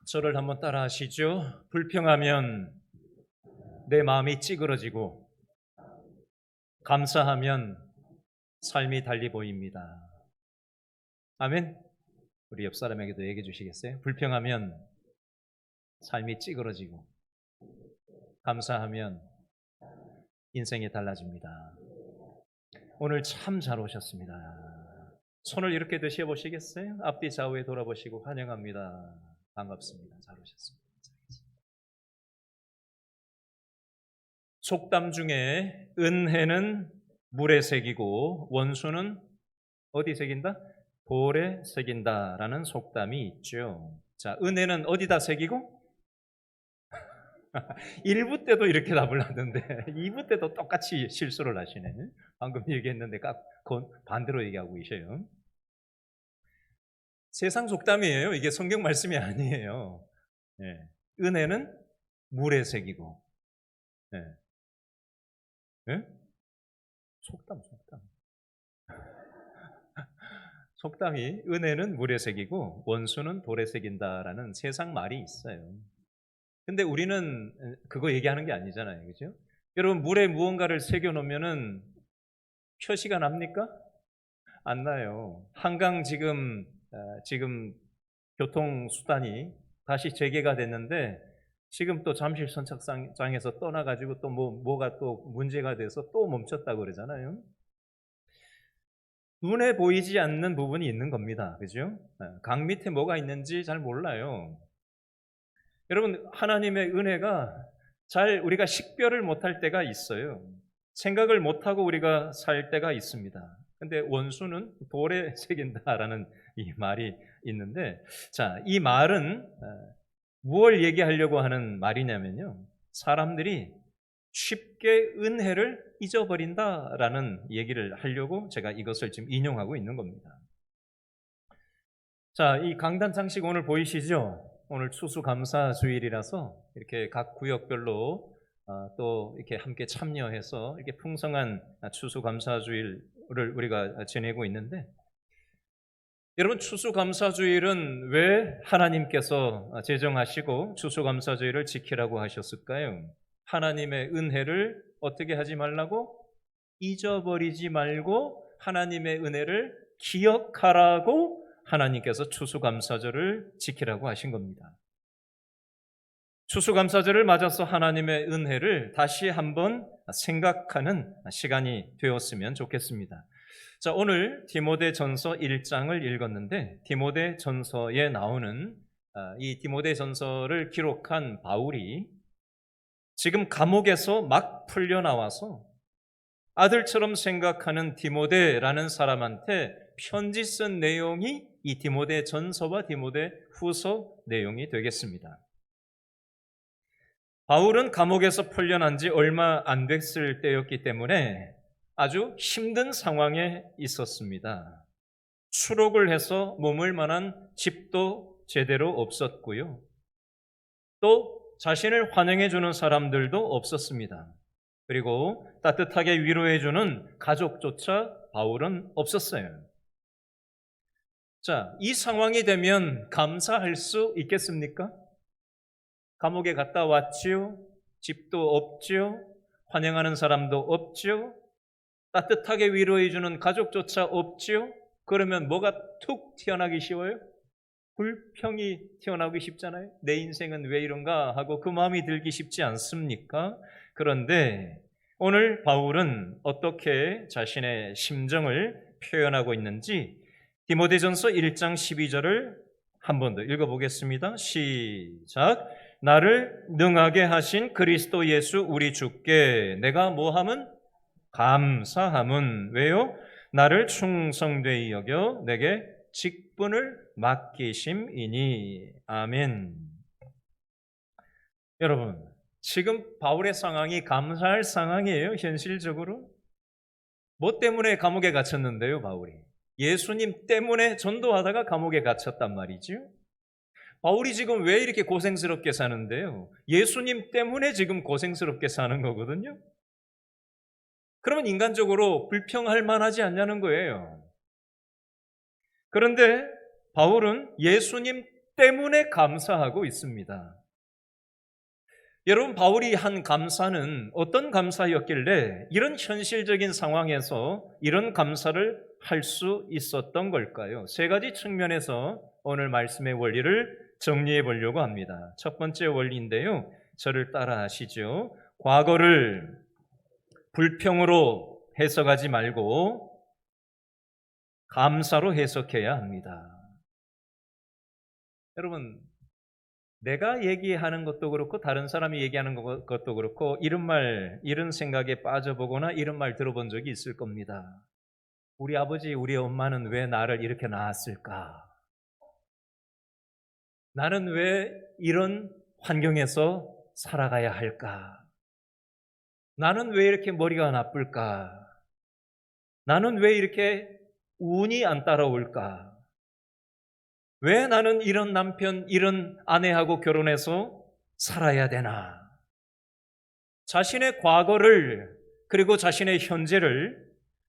저를 한번 따라 하시죠. 불평하면 내 마음이 찌그러지고 감사하면 삶이 달리 보입니다. 아멘. 우리 옆 사람에게도 얘기해 주시겠어요? 불평하면 삶이 찌그러지고 감사하면 인생이 달라집니다. 오늘 참 잘 오셨습니다. 손을 이렇게 드셔 보시겠어요? 앞뒤 좌우에 돌아보시고 환영합니다. 반갑습니다. 잘 오셨습니다. 속담 중에 은혜는 물에 새기고 원수는 어디 새긴다? 돌에 새긴다라는 속담이 있죠. 자, 은혜는 어디다 새기고? 1부 때도 이렇게 답을 하던데 2부 때도 똑같이 실수를 하시네. 방금 얘기했는데 반대로 얘기하고 계셔요. 세상 속담이에요. 이게 성경 말씀이 아니에요. 네. 은혜는 물에 새기고. 네. 네? 속담. 속담이 은혜는 물에 새기고 원수는 돌에 새긴다라는 세상 말이 있어요. 근데 우리는 그거 얘기하는 게 아니잖아요. 그죠? 여러분, 물에 무언가를 새겨 놓으면은 표시가 납니까? 안 나요. 한강 지금 교통수단이 다시 재개가 됐는데 지금 또 잠실 선착장에서 떠나가지고 또 뭐가 또 문제가 돼서 또 멈췄다고 그러잖아요. 눈에 보이지 않는 부분이 있는 겁니다. 그죠? 강 밑에 뭐가 있는지 잘 몰라요. 여러분, 하나님의 은혜가 우리가 식별을 못할 때가 있어요. 생각을 못하고 우리가 살 때가 있습니다. 근데 원수는 돌에 새긴다라는 이 말이 있는데, 자, 이 말은 무엇을 얘기하려고 하는 말이냐면요. 사람들이 쉽게 은혜를 잊어버린다라는 얘기를 하려고 제가 이것을 지금 인용하고 있는 겁니다. 자, 이 강단 장식 오늘 보이시죠? 오늘 추수감사주일이라서 이렇게 각 구역별로 또 이렇게 함께 참여해서 이렇게 풍성한 추수감사주일을 우리가 지내고 있는데, 여러분, 추수감사주일은 왜 하나님께서 제정하시고 추수감사주일을 지키라고 하셨을까요? 하나님의 은혜를 어떻게 하지 말라고? 잊어버리지 말고 하나님의 은혜를 기억하라고 하나님께서 추수감사절을 지키라고 하신 겁니다. 추수감사절을 맞아서 하나님의 은혜를 다시 한번 생각하는 시간이 되었으면 좋겠습니다. 자, 오늘 디모데전서 1장을 읽었는데 디모데전서에 나오는 이 디모데전서를 기록한 바울이 지금 감옥에서 막 풀려나와서 아들처럼 생각하는 디모데라는 사람한테 편지 쓴 내용이 이 디모데전서와 디모데후서 내용이 되겠습니다. 바울은 감옥에서 풀려난 지 얼마 안 됐을 때였기 때문에 아주 힘든 상황에 있었습니다. 추록을 해서 머물 만한 집도 제대로 없었고요. 또 자신을 환영해 주는 사람들도 없었습니다. 그리고 따뜻하게 위로해 주는 가족조차 바울은 없었어요. 자, 이 상황이 되면 감사할 수 있겠습니까? 감옥에 갔다 왔지요. 집도 없지요. 환영하는 사람도 없지요. 따뜻하게 위로해 주는 가족조차 없지요. 그러면 뭐가 툭 튀어나기 쉬워요? 불평이 튀어나오기 쉽잖아요. 내 인생은 왜 이런가 하고 그 마음이 들기 쉽지 않습니까? 그런데 오늘 바울은 어떻게 자신의 심정을 표현하고 있는지 디모데전서 1장 12절을 한 번 더 읽어보겠습니다. 시작. 나를 능하게 하신 그리스도 예수 우리 주께 내가 뭐함은? 감사함은 왜요? 나를 충성되이 여겨 내게 직분을 맡기심이니. 아멘. 여러분, 지금 바울의 상황이 감사할 상황이에요. 현실적으로. 뭐 때문에 감옥에 갇혔는데요, 바울이? 예수님 때문에 전도하다가 감옥에 갇혔단 말이죠. 바울이 지금 왜 이렇게 고생스럽게 사는데요? 예수님 때문에 지금 고생스럽게 사는 거거든요. 그러면 인간적으로 불평할 만하지 않냐는 거예요. 그런데 바울은 예수님 때문에 감사하고 있습니다. 여러분, 바울이 한 감사는 어떤 감사였길래 이런 현실적인 상황에서 이런 감사를 할 수 있었던 걸까요? 세 가지 측면에서 오늘 말씀의 원리를 정리해 보려고 합니다. 첫 번째 원리인데요, 저를 따라 하시죠. 과거를 불평으로 해석하지 말고 감사로 해석해야 합니다. 여러분, 내가 얘기하는 것도 그렇고 다른 사람이 얘기하는 것도 그렇고 이런 생각에 빠져보거나 이런 말 들어본 적이 있을 겁니다. 우리 아버지, 우리 엄마는 왜 나를 이렇게 낳았을까? 나는 왜 이런 환경에서 살아가야 할까? 나는 왜 이렇게 머리가 나쁠까? 나는 왜 이렇게 운이 안 따라올까? 왜 나는 이런 남편, 이런 아내하고 결혼해서 살아야 되나? 자신의 과거를 그리고 자신의 현재를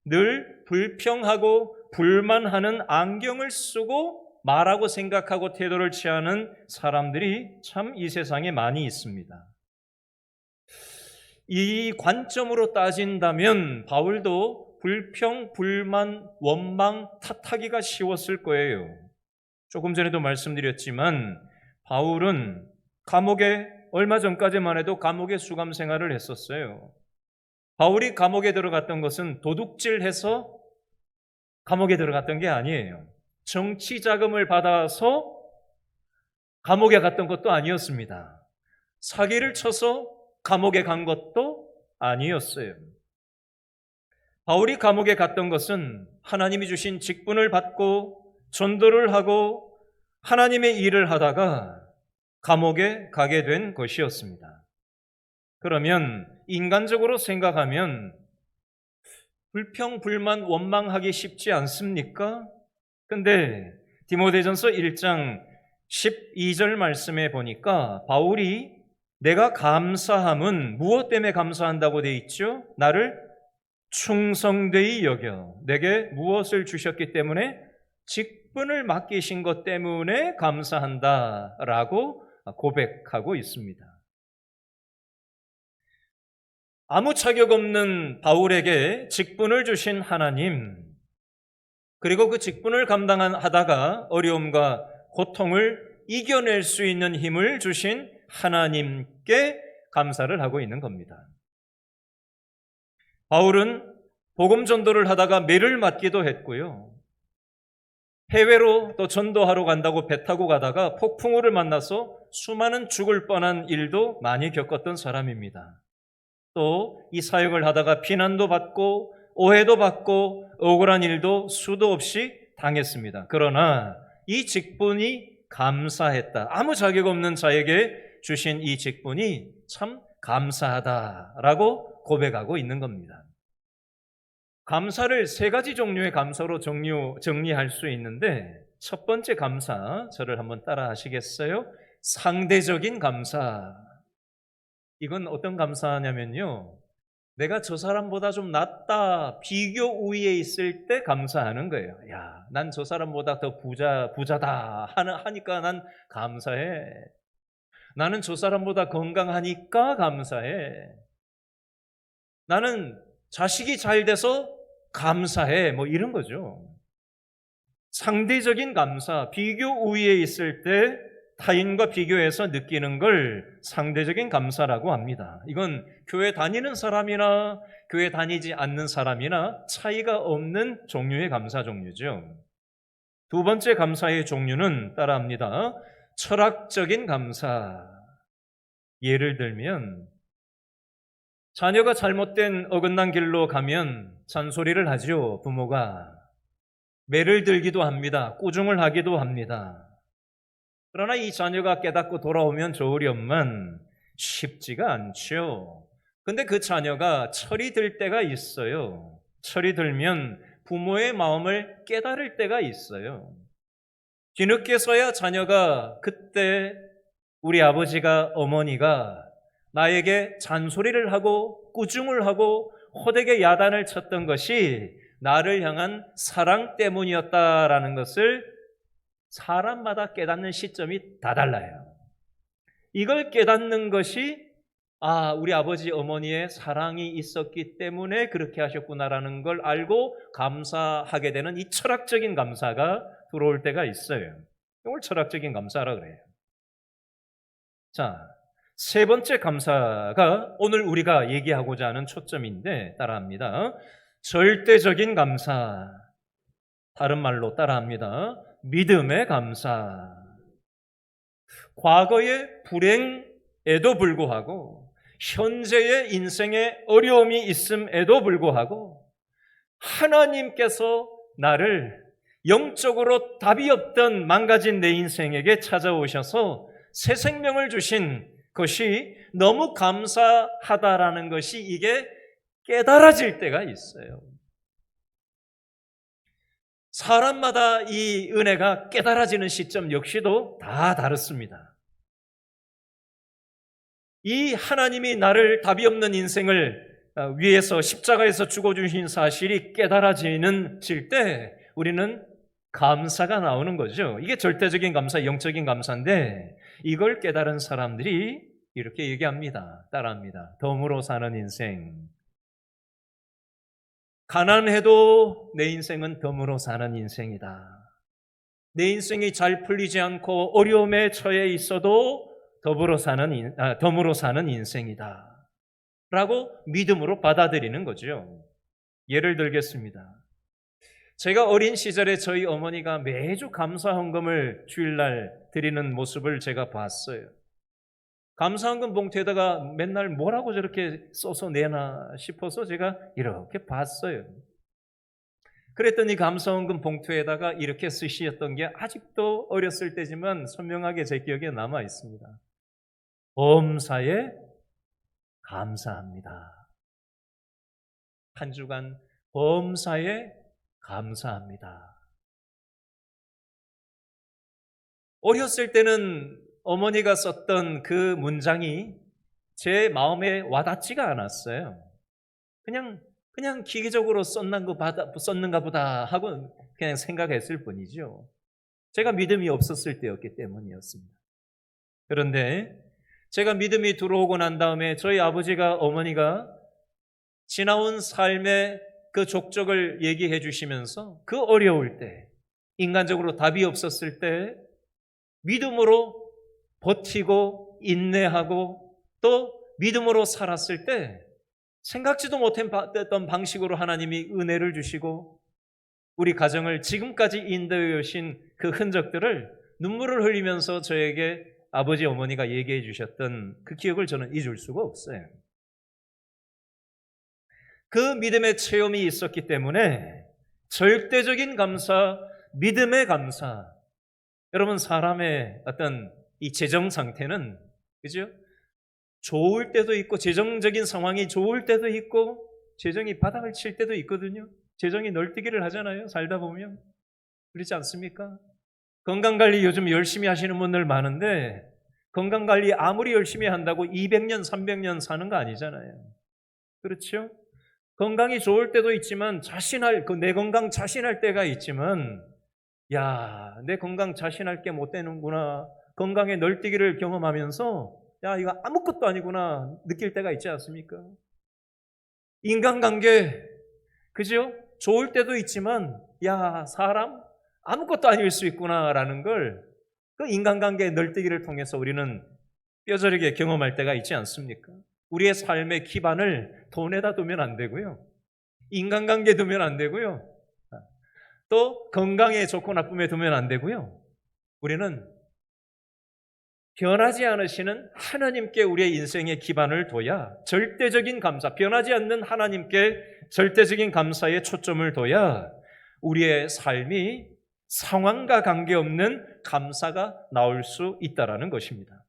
늘 불평하고 불만하는 안경을 쓰고 말하고 생각하고 태도를 취하는 사람들이 참 이 세상에 많이 있습니다. 이 관점으로 따진다면 바울도 불평, 불만, 원망, 탓하기가 쉬웠을 거예요. 조금 전에도 말씀드렸지만 바울은 감옥에 얼마 전까지만 해도 감옥에 수감 생활을 했었어요. 바울이 감옥에 들어갔던 것은 도둑질해서 감옥에 들어갔던 게 아니에요. 정치 자금을 받아서 감옥에 갔던 것도 아니었습니다. 사기를 쳐서 감옥에 간 것도 아니었어요. 바울이 감옥에 갔던 것은 하나님이 주신 직분을 받고 전도를 하고 하나님의 일을 하다가 감옥에 가게 된 것이었습니다. 그러면 인간적으로 생각하면 불평, 불만, 원망하기 쉽지 않습니까? 근데 디모데전서 1장 12절 말씀에 보니까 바울이 내가 감사함은 무엇 때문에 감사한다고 돼 있죠? 나를 충성되이 여겨 내게 무엇을 주셨기 때문에 직분을 맡기신 것 때문에 감사한다라고 고백하고 있습니다. 아무 자격 없는 바울에게 직분을 주신 하나님, 그리고 그 직분을 감당하다가 어려움과 고통을 이겨낼 수 있는 힘을 주신 하나님께 감사를 하고 있는 겁니다. 바울은 복음 전도를 하다가 매를 맞기도 했고요. 해외로 또 전도하러 간다고 배 타고 가다가 폭풍우를 만나서 수많은 죽을 뻔한 일도 많이 겪었던 사람입니다. 또 이 사역을 하다가 비난도 받고 오해도 받고 억울한 일도 수도 없이 당했습니다. 그러나 이 직분이 감사했다. 아무 자격 없는 자에게 주신 이 직분이 참 감사하다라고 고백하고 있는 겁니다. 감사를 세 가지 종류의 감사로 정리할 수 있는데 첫 번째 감사, 저를 한번 따라 하시겠어요? 상대적인 감사. 이건 어떤 감사냐면요, 내가 저 사람보다 좀 낫다, 비교 우위에 있을 때 감사하는 거예요. 야, 난 저 사람보다 더 부자다 하니까 난 감사해. 나는 저 사람보다 건강하니까 감사해. 나는 자식이 잘 돼서 감사해. 뭐 이런 거죠. 상대적인 감사, 비교 우위에 있을 때 타인과 비교해서 느끼는 걸 상대적인 감사라고 합니다. 이건 교회 다니는 사람이나 교회 다니지 않는 사람이나 차이가 없는 종류의 감사 종류죠. 두 번째 감사의 종류는 따라합니다. 철학적인 감사. 예를 들면 자녀가 잘못된 어긋난 길로 가면 잔소리를 하죠. 부모가 매를 들기도 합니다. 꾸중을 하기도 합니다. 그러나 이 자녀가 깨닫고 돌아오면 좋으련만 쉽지가 않죠. 근데 그 자녀가 철이 들 때가 있어요. 철이 들면 부모의 마음을 깨달을 때가 있어요. 뒤늦게서야 자녀가 그때 우리 아버지가, 어머니가 나에게 잔소리를 하고 꾸중을 하고 호되게 야단을 쳤던 것이 나를 향한 사랑 때문이었다라는 것을 사람마다 깨닫는 시점이 다 달라요. 이걸 깨닫는 것이 우리 아버지 어머니의 사랑이 있었기 때문에 그렇게 하셨구나라는 걸 알고 감사하게 되는 이 철학적인 감사가 들어올 때가 있어요. 이걸 철학적인 감사라 그래요. 자, 세 번째 감사가 오늘 우리가 얘기하고자 하는 초점인데 따라합니다. 절대적인 감사. 다른 말로 따라합니다. 믿음의 감사. 과거의 불행에도 불구하고 현재의 인생에 어려움이 있음에도 불구하고 하나님께서 나를 영적으로 답이 없던 망가진 내 인생에게 찾아오셔서 새 생명을 주신 것이 너무 감사하다라는 것이 이게 깨달아질 때가 있어요. 사람마다 이 은혜가 깨달아지는 시점 역시도 다 다릅니다. 이 하나님이 나를 답이 없는 인생을 위해서 십자가에서 죽어주신 사실이 깨달아지는 때 우리는 감사가 나오는 거죠. 이게 절대적인 감사, 영적인 감사인데 이걸 깨달은 사람들이 이렇게 얘기합니다. 따라합니다. 덤으로 사는 인생. 가난해도 내 인생은 덤으로 사는 인생이다. 내 인생이 잘 풀리지 않고 어려움에 처해 있어도 덤으로 사는 인생이다. 라고 믿음으로 받아들이는 거죠. 예를 들겠습니다. 제가 어린 시절에 저희 어머니가 매주 감사헌금을 주일날 드리는 모습을 제가 봤어요. 감사헌금 봉투에다가 맨날 뭐라고 저렇게 써서 내나 싶어서 제가 이렇게 봤어요. 그랬더니 감사헌금 봉투에다가 이렇게 쓰시었던 게 아직도 어렸을 때지만 선명하게 제 기억에 남아 있습니다. 범사에 감사합니다. 한 주간 범사에 감사합니다. 어렸을 때는 어머니가 썼던 그 문장이 제 마음에 와닿지가 않았어요. 그냥 기계적으로 썼는가 보다 하고 그냥 생각했을 뿐이죠. 제가 믿음이 없었을 때였기 때문이었습니다. 그런데 제가 믿음이 들어오고 난 다음에 저희 아버지가 어머니가 지나온 삶의 그 족적을 얘기해 주시면서 그 어려울 때, 인간적으로 답이 없었을 때 믿음으로 버티고 인내하고 또 믿음으로 살았을 때 생각지도 못했던 방식으로 하나님이 은혜를 주시고 우리 가정을 지금까지 인도해 오신 그 흔적들을 눈물을 흘리면서 저에게 아버지 어머니가 얘기해 주셨던 그 기억을 저는 잊을 수가 없어요. 그 믿음의 체험이 있었기 때문에 절대적인 감사, 믿음의 감사. 여러분, 사람의 어떤 이 재정 상태는, 그죠? 좋을 때도 있고, 재정적인 상황이 좋을 때도 있고, 재정이 바닥을 칠 때도 있거든요. 재정이 널뛰기를 하잖아요. 살다 보면. 그렇지 않습니까? 건강관리 요즘 열심히 하시는 분들 많은데, 건강관리 아무리 열심히 한다고 200년, 300년 사는 거 아니잖아요. 그렇죠? 건강이 좋을 때도 있지만 내 건강 자신할 때가 있지만 내 건강 자신할 게 못 되는구나. 건강의 널뛰기를 경험하면서 이거 아무것도 아니구나 느낄 때가 있지 않습니까? 인간관계 그죠? 좋을 때도 있지만 사람 아무것도 아닐 수 있구나라는 걸 그 인간관계의 널뛰기를 통해서 우리는 뼈저리게 경험할 때가 있지 않습니까? 우리의 삶의 기반을 돈에다 두면 안 되고요. 인간관계에 두면 안 되고요. 또 건강에 좋고 나쁨에 두면 안 되고요. 우리는 변하지 않으시는 하나님께 우리의 인생의 기반을 둬야 절대적인 감사, 변하지 않는 하나님께 절대적인 감사에 초점을 둬야 우리의 삶이 상황과 관계없는 감사가 나올 수 있다는 것입니다.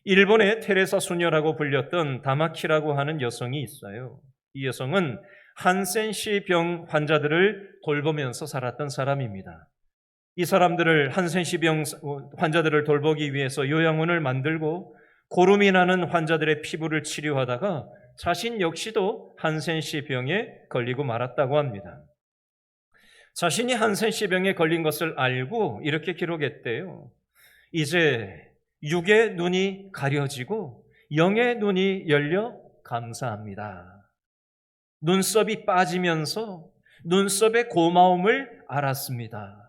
일본의 테레사 수녀라고 불렸던 다마키라고 하는 여성이 있어요. 이 여성은 한센시 병 환자들을 돌보면서 살았던 사람입니다. 이 사람들을 한센시 병 환자들을 돌보기 위해서 요양원을 만들고 고름이 나는 환자들의 피부를 치료하다가 자신 역시도 한센시 병에 걸리고 말았다고 합니다. 자신이 한센시병에 걸린 것을 알고 이렇게 기록했대요. 이제 육의 눈이 가려지고 영의 눈이 열려 감사합니다. 눈썹이 빠지면서 눈썹의 고마움을 알았습니다.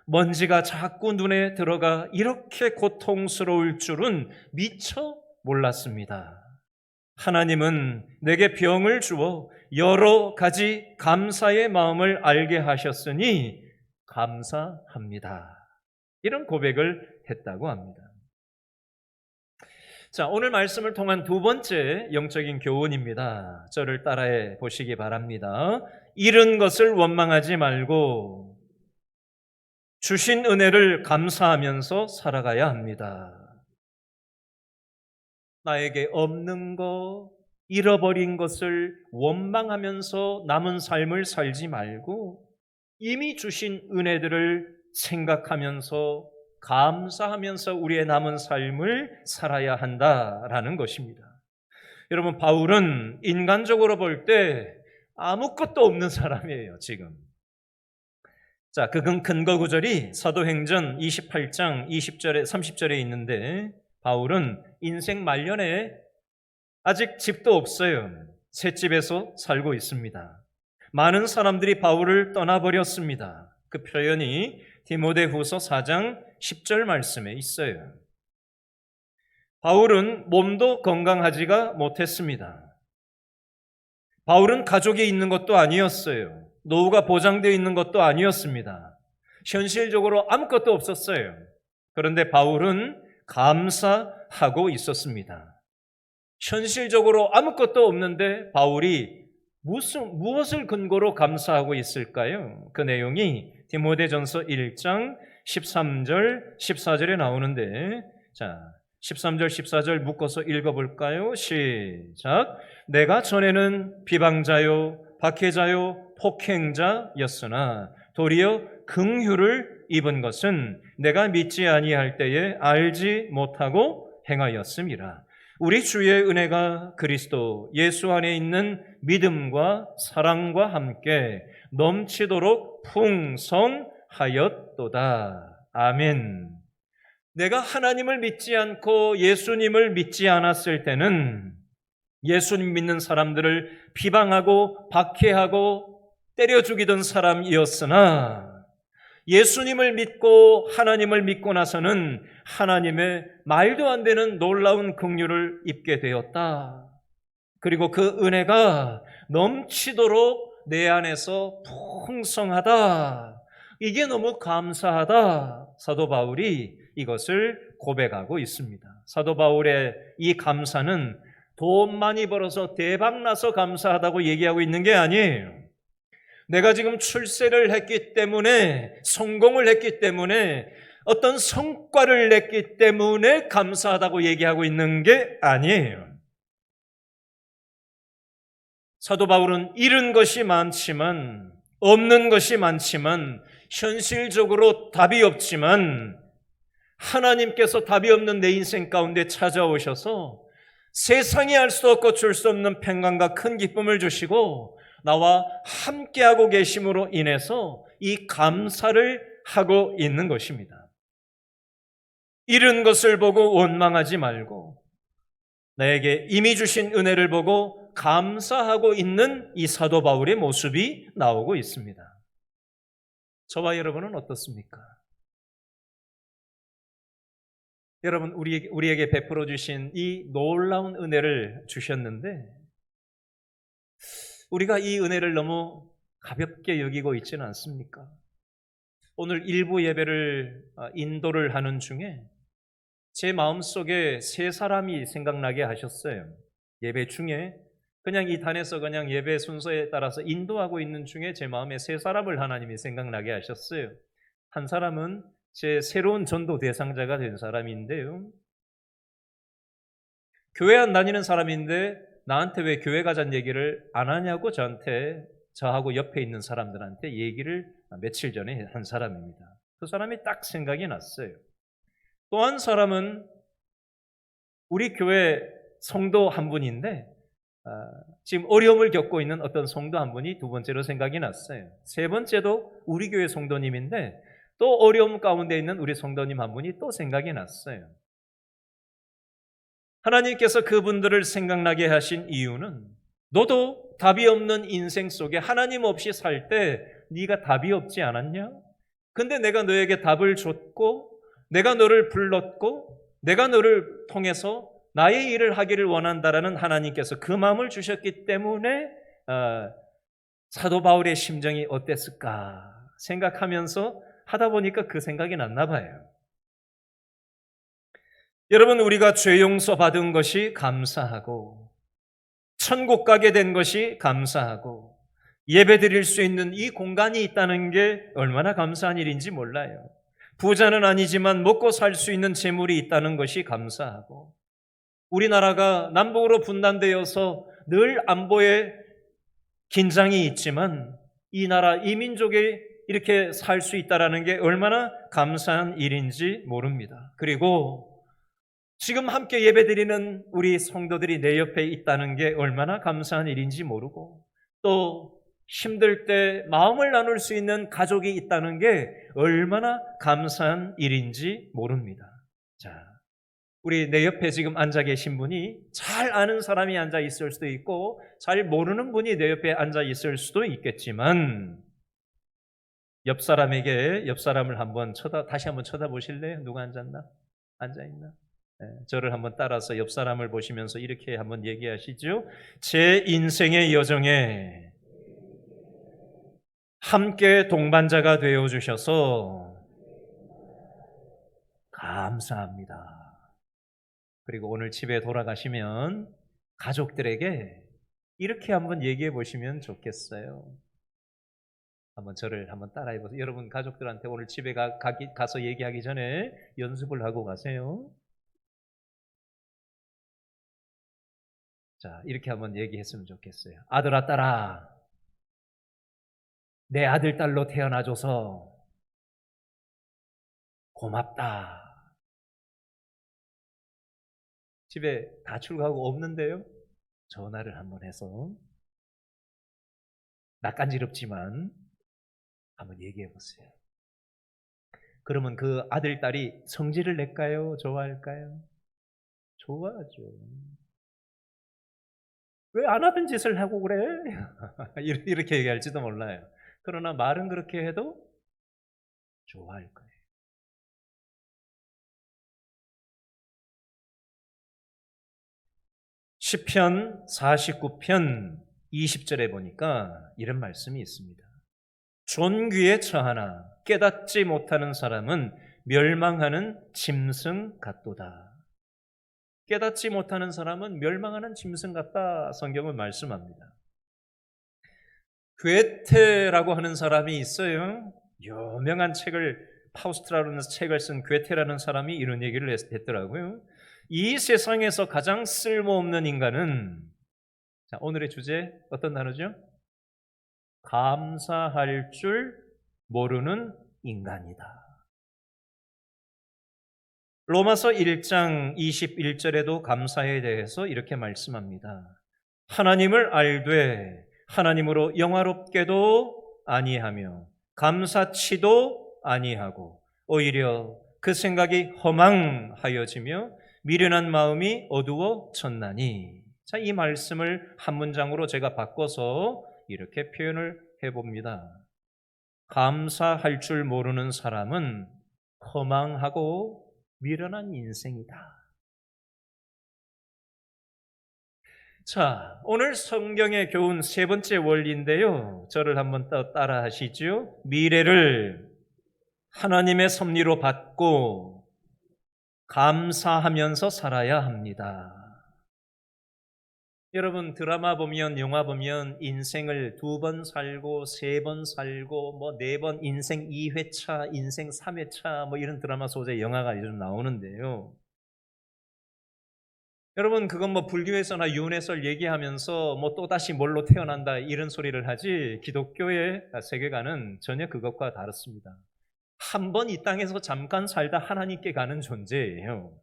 먼지가 자꾸 눈에 들어가 이렇게 고통스러울 줄은 미처 몰랐습니다. 하나님은 내게 병을 주어 여러 가지 감사의 마음을 알게 하셨으니 감사합니다. 이런 고백을 했다고 합니다. 자, 오늘 말씀을 통한 두 번째 영적인 교훈입니다. 저를 따라해 보시기 바랍니다. 잃은 것을 원망하지 말고 주신 은혜를 감사하면서 살아가야 합니다. 나에게 없는 것, 잃어버린 것을 원망하면서 남은 삶을 살지 말고 이미 주신 은혜들을 생각하면서 감사하면서 우리의 남은 삶을 살아야 한다라는 것입니다. 여러분, 바울은 인간적으로 볼 때 아무것도 없는 사람이에요, 지금. 자, 그 근거 구절이 사도행전 28장 20절에 30절에 있는데 바울은 인생 말년에 아직 집도 없어요. 셋집에서 살고 있습니다. 많은 사람들이 바울을 떠나버렸습니다. 그 표현이 디모데후서 4장 10절 말씀에 있어요. 바울은 몸도 건강하지가 못했습니다. 바울은 가족이 있는 것도 아니었어요. 노후가 보장되어 있는 것도 아니었습니다. 현실적으로 아무것도 없었어요. 그런데 바울은 감사하고 있었습니다. 현실적으로 아무것도 없는데 바울이 무엇을 근거로 감사하고 있을까요? 그 내용이 디모데전서 1장 13절, 14절에 나오는데, 자, 13절, 14절 묶어서 읽어볼까요? 시작. 내가 전에는 비방자요, 박해자요, 폭행자였으나 도리어 긍휼을 입은 것은 내가 믿지 아니할 때에 알지 못하고 행하였음이라. 우리 주의 은혜가 그리스도 예수 안에 있는 믿음과 사랑과 함께 넘치도록 풍성하였도다. 아멘. 내가 하나님을 믿지 않고 예수님을 믿지 않았을 때는 예수님 믿는 사람들을 비방하고 박해하고 때려 죽이던 사람이었으나 예수님을 믿고 하나님을 믿고 나서는 하나님의 말도 안 되는 놀라운 긍휼을 입게 되었다. 그리고 그 은혜가 넘치도록 내 안에서 풍성하다. 이게 너무 감사하다. 사도 바울이 이것을 고백하고 있습니다. 사도 바울의 이 감사는 돈 많이 벌어서 대박나서 감사하다고 얘기하고 있는 게 아니에요. 내가 지금 출세를 했기 때문에, 성공을 했기 때문에, 어떤 성과를 냈기 때문에 감사하다고 얘기하고 있는 게 아니에요. 사도 바울은 잃은 것이 많지만, 없는 것이 많지만, 현실적으로 답이 없지만, 하나님께서 답이 없는 내 인생 가운데 찾아오셔서 세상이 알 수 없고 줄 수 없는 평강과 큰 기쁨을 주시고 나와 함께하고 계심으로 인해서 이 감사를 하고 있는 것입니다. 잃은 것을 보고 원망하지 말고 나에게 이미 주신 은혜를 보고 감사하고 있는 이 사도 바울의 모습이 나오고 있습니다. 저와 여러분은 어떻습니까? 여러분, 우리에게 베풀어 주신 이 놀라운 은혜를 주셨는데 우리가 이 은혜를 너무 가볍게 여기고 있지는 않습니까? 오늘 일부 예배를 인도를 하는 중에 제 마음속에 세 사람이 생각나게 하셨어요. 예배 중에 그냥 이 단에서 그냥 예배 순서에 따라서 인도하고 있는 중에 제 마음에 세 사람을 하나님이 생각나게 하셨어요. 한 사람은 제 새로운 전도 대상자가 된 사람인데요. 교회 안 다니는 사람인데 나한테 왜 교회 가자는 얘기를 안 하냐고 저하고 옆에 있는 사람들한테 얘기를 며칠 전에 한 사람입니다. 그 사람이 딱 생각이 났어요. 또 한 사람은 우리 교회 성도 한 분인데 지금 어려움을 겪고 있는 어떤 성도 한 분이 두 번째로 생각이 났어요. 세 번째도 우리 교회 성도님인데 또 어려움 가운데 있는 우리 성도님 한 분이 또 생각이 났어요. 하나님께서 그분들을 생각나게 하신 이유는 너도 답이 없는 인생 속에 하나님 없이 살 때 네가 답이 없지 않았냐? 근데 내가 너에게 답을 줬고 내가 너를 불렀고 내가 너를 통해서 나의 일을 하기를 원한다라는 하나님께서 그 마음을 주셨기 때문에 사도 바울의 심정이 어땠을까 생각하면서 하다 보니까 그 생각이 났나 봐요. 여러분, 우리가 죄 용서 받은 것이 감사하고 천국 가게 된 것이 감사하고 예배 드릴 수 있는 이 공간이 있다는 게 얼마나 감사한 일인지 몰라요. 부자는 아니지만 먹고 살 수 있는 재물이 있다는 것이 감사하고 우리나라가 남북으로 분단되어서 늘 안보에 긴장이 있지만 이 나라, 이 민족이 이렇게 살 수 있다는 게 얼마나 감사한 일인지 모릅니다. 그리고 지금 함께 예배드리는 우리 성도들이 내 옆에 있다는 게 얼마나 감사한 일인지 모르고 또 힘들 때 마음을 나눌 수 있는 가족이 있다는 게 얼마나 감사한 일인지 모릅니다. 자, 우리 내 옆에 지금 앉아 계신 분이 잘 아는 사람이 앉아 있을 수도 있고 잘 모르는 분이 내 옆에 앉아 있을 수도 있겠지만 옆 사람에게 옆 사람을 다시 한번 쳐다보실래요? 누가 앉았나? 앉아있나? 저를 한번 따라서 옆 사람을 보시면서 이렇게 한번 얘기하시죠. 제 인생의 여정에 함께 동반자가 되어주셔서 감사합니다. 그리고 오늘 집에 돌아가시면 가족들에게 이렇게 한번 얘기해 보시면 좋겠어요. 한번 저를 한번 따라해 보세요. 여러분 가족들한테 오늘 집에 가서 얘기하기 전에 연습을 하고 가세요. 자, 이렇게 한번 얘기했으면 좋겠어요. 아들아, 딸아, 내 아들, 딸로 태어나줘서 고맙다. 집에 가출 가고 없는데요? 전화를 한번 해서 낯간지럽지만 한번 얘기해 보세요. 그러면 그 아들, 딸이 성질을 낼까요? 좋아할까요? 좋아하죠. 왜 안 하던 짓을 하고 그래? 이렇게 얘기할지도 몰라요. 그러나 말은 그렇게 해도 좋아할 거예요. 시편 49편 20절에 보니까 이런 말씀이 있습니다. 존귀에 처하나 깨닫지 못하는 사람은 멸망하는 짐승 같도다. 깨닫지 못하는 사람은 멸망하는 짐승 같다. 성경은 말씀합니다. 괴테라고 하는 사람이 있어요. 유명한 파우스트라는 책을 쓴 괴테라는 사람이 이런 얘기를 했더라고요. 이 세상에서 가장 쓸모없는 인간은, 자, 오늘의 주제 어떤 단어죠? 감사할 줄 모르는 인간이다. 로마서 1장 21절에도 감사에 대해서 이렇게 말씀합니다. 하나님을 알되 하나님으로 영화롭게도 아니하며 감사치도 아니하고 오히려 그 생각이 허망하여지며 미련한 마음이 어두워졌나니. 자, 이 말씀을 한 문장으로 제가 바꿔서 이렇게 표현을 해봅니다. 감사할 줄 모르는 사람은 허망하고 미련한 인생이다. 자, 오늘 성경의 교훈 세 번째 원리인데요. 저를 한번 따라 하시죠. 미래를 하나님의 섭리로 받고 감사하면서 살아야 합니다. 여러분 드라마 보면 영화 보면 인생을 2번 살고 3번 살고 뭐 4번 인생 2회차 인생 3회차 뭐 이런 드라마 소재 영화가 요즘 나오는데요. 여러분 그건 뭐 불교에서나 유언해설 얘기하면서 뭐 또다시 뭘로 태어난다 이런 소리를 하지 기독교의 세계관은 전혀 그것과 다릅니다. 한 번 이 땅에서 잠깐 살다 하나님께 가는 존재예요.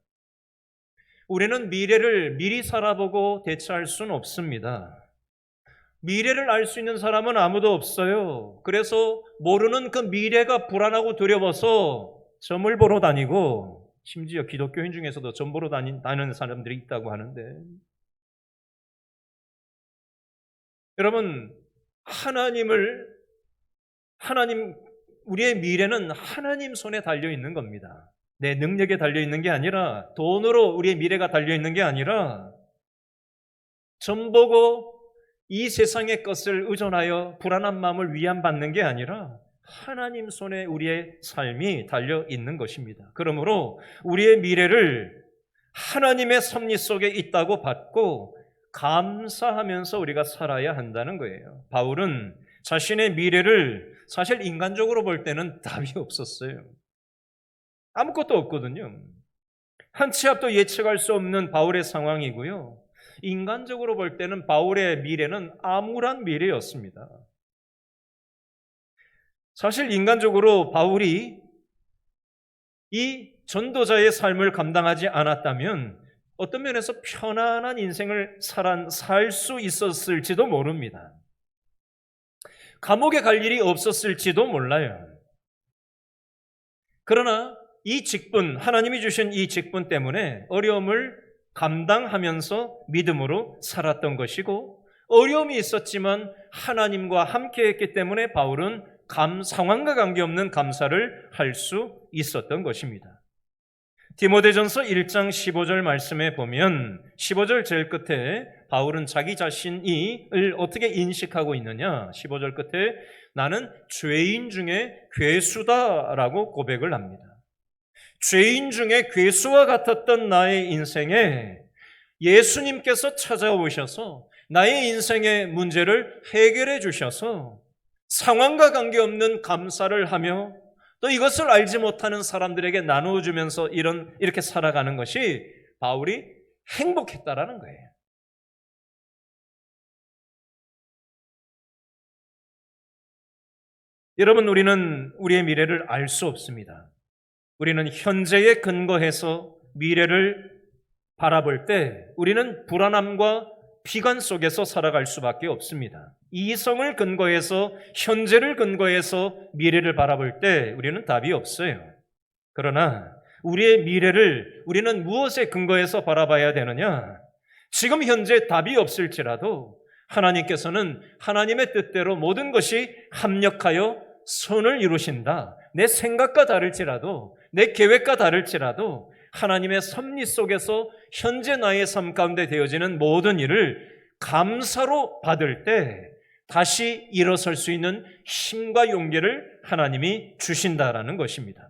우리는 미래를 미리 살아보고 대처할 수는 없습니다. 미래를 알 수 있는 사람은 아무도 없어요. 그래서 모르는 그 미래가 불안하고 두려워서 점을 보러 다니고, 심지어 기독교인 중에서도 점 보러 다니는 사람들이 있다고 하는데, 여러분, 우리의 미래는 하나님 손에 달려 있는 겁니다. 내 능력에 달려 있는 게 아니라, 돈으로 우리의 미래가 달려 있는 게 아니라, 점 보고 이 세상의 것을 의존하여 불안한 마음을 위안받는 게 아니라 하나님 손에 우리의 삶이 달려 있는 것입니다. 그러므로 우리의 미래를 하나님의 섭리 속에 있다고 받고 감사하면서 우리가 살아야 한다는 거예요. 바울은 자신의 미래를 사실 인간적으로 볼 때는 답이 없었어요. 아무것도 없거든요. 한 치 앞도 예측할 수 없는 바울의 상황이고요. 인간적으로 볼 때는 바울의 미래는 암울한 미래였습니다. 사실 인간적으로 바울이 이 전도자의 삶을 감당하지 않았다면 어떤 면에서 편안한 인생을 살 수 있었을지도 모릅니다. 감옥에 갈 일이 없었을지도 몰라요. 그러나 이 직분, 하나님이 주신 이 직분 때문에 어려움을 감당하면서 믿음으로 살았던 것이고, 어려움이 있었지만 하나님과 함께했기 때문에 바울은 상황과 관계없는 감사를 할 수 있었던 것입니다. 디모데전서 1장 15절 말씀에 보면 15절 제일 끝에 바울은 자기 자신을 어떻게 인식하고 있느냐, 15절 끝에 나는 죄인 중에 괴수다라고 고백을 합니다. 죄인 중에 괴수와 같았던 나의 인생에 예수님께서 찾아오셔서 나의 인생의 문제를 해결해 주셔서 상황과 관계없는 감사를 하며 또 이것을 알지 못하는 사람들에게 나누어주면서 이렇게 살아가는 것이 바울이 행복했다라는 거예요. 여러분, 우리는 우리의 미래를 알 수 없습니다. 우리는 현재에 근거해서 미래를 바라볼 때 우리는 불안함과 비관 속에서 살아갈 수밖에 없습니다. 이성을 근거해서, 현재를 근거해서 미래를 바라볼 때 우리는 답이 없어요. 그러나 우리의 미래를 우리는 무엇에 근거해서 바라봐야 되느냐? 지금 현재 답이 없을지라도 하나님께서는 하나님의 뜻대로 모든 것이 합력하여 선을 이루신다. 내 생각과 다를지라도, 내 계획과 다를지라도 하나님의 섭리 속에서 현재 나의 삶 가운데 되어지는 모든 일을 감사로 받을 때 다시 일어설 수 있는 힘과 용기를 하나님이 주신다라는 것입니다.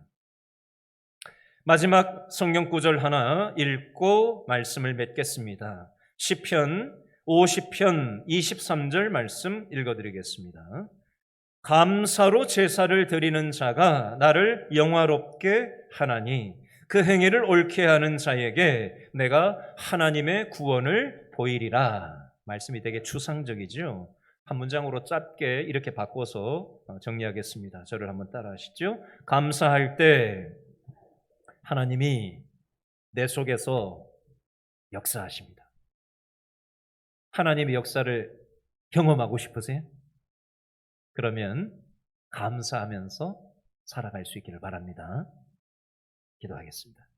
마지막 성경 구절 하나 읽고 말씀을 맺겠습니다. 시편 50편 23절 말씀 읽어드리겠습니다. 감사로 제사를 드리는 자가 나를 영화롭게 하나니 그 행위를 옳게 하는 자에게 내가 하나님의 구원을 보이리라. 말씀이 되게 추상적이죠. 한 문장으로 짧게 이렇게 바꿔서 정리하겠습니다. 저를 한번 따라 하시죠. 감사할 때 하나님이 내 속에서 역사하십니다. 하나님의 역사를 경험하고 싶으세요? 그러면 감사하면서 살아갈 수 있기를 바랍니다. 기도하겠습니다.